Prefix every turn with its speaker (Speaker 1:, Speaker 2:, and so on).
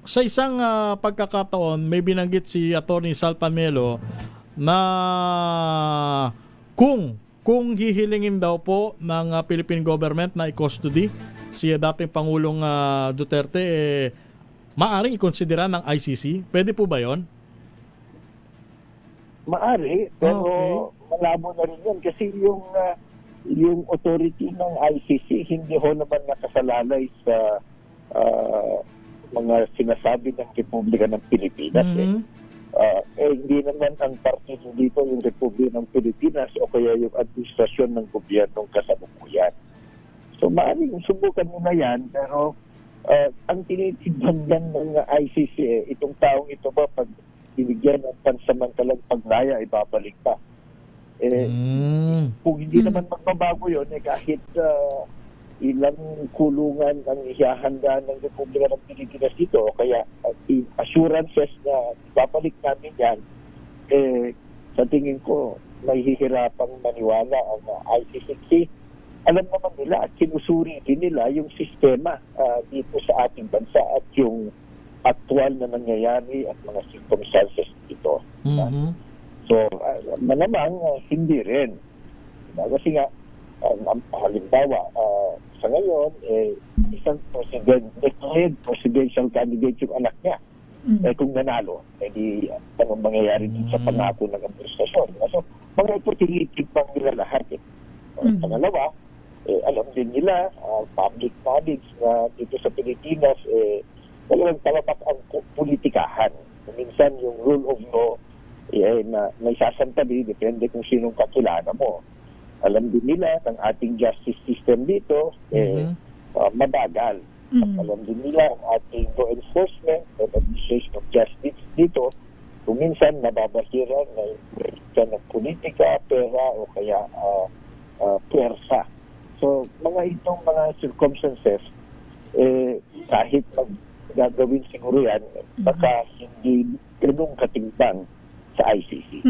Speaker 1: sa isang pagkakataon, may binanggit si Attorney Sal Pamelo na kung hihilingin daw po ng Philippine government na i-custody si dating Pangulong Duterte, maaring ikonsidera ng ICC. Pwede po ba yon?
Speaker 2: Maari, pero malabo na rin yan kasi yung authority ng ICC hindi ho naman nakasalalay sa mga sinasabi ng Republika ng Pilipinas. Hindi naman ang partido dito yung Republika ng Pilipinas o kaya yung administrasyon ng gobyernong kasalukuyan. So maaaring subukan mo na yan, pero ang tinitignan ng ICC, itong taong ito ba pag binigyan ng pansamantalang paglaya, ibabalik pa. Kung hindi naman magbabago yun, kahit ilang kulungan ang ihahanda ng Republika ng Pilipinas dito, o kaya assurances na babalik namin yan, sa tingin ko, mahihirapang maniwala ang ICC. Alam naman nila at sinusuri din nila yung sistema dito sa ating bansa at yung actual na nangyayari at mga circumstances dito. So, malamang hindi rin. Kasi nga, halimbawa, sa ngayon, isang declared presidential candidate yung anak niya. Kung nanalo, di anong mangyayari din sa pangako ng administrasyon. So, mga opportunity pang nila lahat. Pangalawa, alam din nila, public knowledge na dito sa Pilipinas, talagang talamak ang politikahan. Minsan yung rule of law na may sasantabi, depende kung sinong kakilala mo. Alam din nila ang ating justice system dito, mabagal. At alam din nila ang ating law enforcement at administration of justice dito, kung minsan nababasiran na ng politika, pera o kaya puwersa. So, itong mga circumstances, kahit gagawin siguro yan, baka hindi ganung katimbang sa ICC.